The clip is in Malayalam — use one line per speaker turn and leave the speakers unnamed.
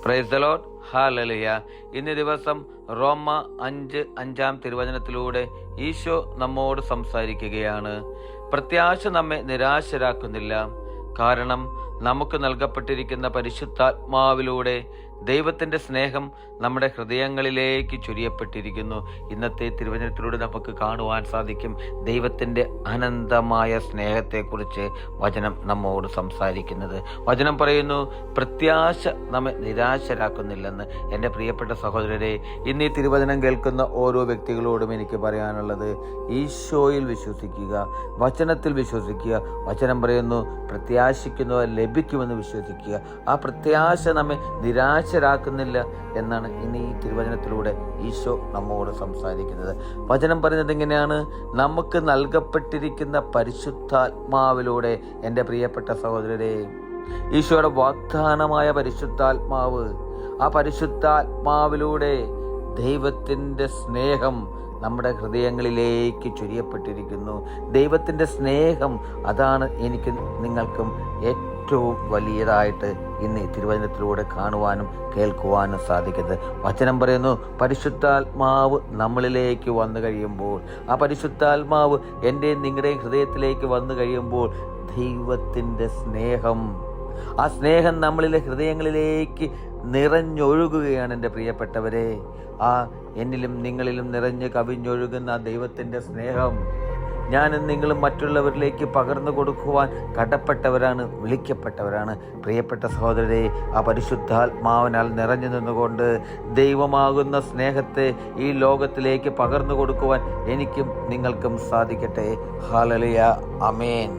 Praise the Lord. ഹല്ലേലൂയ. ഇന്ന് ദിവസം റോമ 5:5 തിരുവചനത്തിലൂടെ ഈശോ നമ്മോട് സംസാരിക്കുകയാണ്. പ്രത്യാശ നമ്മെ നിരാശരാക്കുന്നില്ല. കാരണം നമുക്ക് നൽകപ്പെട്ടിരിക്കുന്ന പരിശുദ്ധാത്മാവിലൂടെ ദൈവത്തിൻ്റെ സ്നേഹം നമ്മുടെ ഹൃദയങ്ങളിലേക്ക് ചൊരിയപ്പെട്ടിരിക്കുന്നു. ഇന്നത്തെ തിരുവചനത്തിലൂടെ നമുക്ക് കാണുവാൻ സാധിക്കും ദൈവത്തിൻ്റെ അനന്തമായ സ്നേഹത്തെക്കുറിച്ച് വചനം നമ്മോട് സംസാരിക്കുന്നത്. വചനം പറയുന്നു, പ്രത്യാശ നമ്മെ നിരാശരാക്കുന്നില്ലെന്ന്. എൻ്റെ പ്രിയപ്പെട്ട സഹോദരരെ, ഇന്ന് ഈ തിരുവചനം കേൾക്കുന്ന ഓരോ വ്യക്തികളോടും എനിക്ക് പറയാനുള്ളത്, ഈശോയിൽ വിശ്വസിക്കുക, വചനത്തിൽ വിശ്വസിക്കുക. വചനം പറയുന്നു, പ്രത്യാശിക്കുന്നവർ ലഭിക്കുമെന്ന് വിശ്വസിക്കുക. ആ പ്രത്യാശ നമ്മെ നിരാശരാക്കുന്നില്ല എന്നാണ് ഇന്ന് ഈ തിരുവചനത്തിലൂടെ ഈശോ നമ്മോട് സംസാരിക്കുന്നത്. വചനം പറയുന്നത് എങ്ങനെയാണ്? നമുക്ക് നൽകപ്പെട്ടിരിക്കുന്ന പരിശുദ്ധാത്മാവിലൂടെ. എൻ്റെ പ്രിയപ്പെട്ട സഹോദരരെ, ഈശോയുടെ വാഗ്ദാനമായ പരിശുദ്ധാത്മാവ്, ആ പരിശുദ്ധാത്മാവിലൂടെ ദൈവത്തിൻ്റെ സ്നേഹം നമ്മുടെ ഹൃദയങ്ങളിലേക്ക് ചൊരിയപ്പെട്ടിരിക്കുന്നു. ദൈവത്തിൻ്റെ സ്നേഹം, അതാണ് എനിക്ക് നിങ്ങൾക്കും ഏറ്റവും വലിയതായിട്ട് ഇന്ന് തിരുവചനത്തിലൂടെ കാണുവാനും കേൾക്കുവാനും സാധിക്കുന്നത്. വചനം പറയുന്നു, പരിശുദ്ധാത്മാവ് നമ്മളിലേക്ക് വന്നു കഴിയുമ്പോൾ, ആ പരിശുദ്ധാത്മാവ് എൻ്റെ നിങ്ങളുടെയും ഹൃദയത്തിലേക്ക് വന്നു കഴിയുമ്പോൾ ദൈവത്തിൻ്റെ സ്നേഹം, ആ സ്നേഹം നമ്മളിലെ ഹൃദയങ്ങളിലേക്ക് നിറഞ്ഞൊഴുകുകയാണ്. എൻ്റെ പ്രിയപ്പെട്ടവരെ, ആ എന്നിലും നിങ്ങളിലും നിറഞ്ഞ് കവിഞ്ഞൊഴുകുന്ന ദൈവത്തിൻ്റെ സ്നേഹം ഞാനും നിങ്ങളും മറ്റുള്ളവരിലേക്ക് പകർന്നു കൊടുക്കുവാൻ കടപ്പെട്ടവരാണ്, വിളിക്കപ്പെട്ടവരാണ്. പ്രിയപ്പെട്ട സഹോദരരെ, ആ പരിശുദ്ധാത്മാവിനാൽ നിറഞ്ഞു നിന്നുകൊണ്ട് ദൈവമാകുന്ന സ്നേഹത്തെ ഈ ലോകത്തിലേക്ക് പകർന്നു കൊടുക്കുവാൻ എനിക്കും നിങ്ങൾക്കും സാധിക്കട്ടെ. ഹല്ലേലൂയ. ആമേൻ.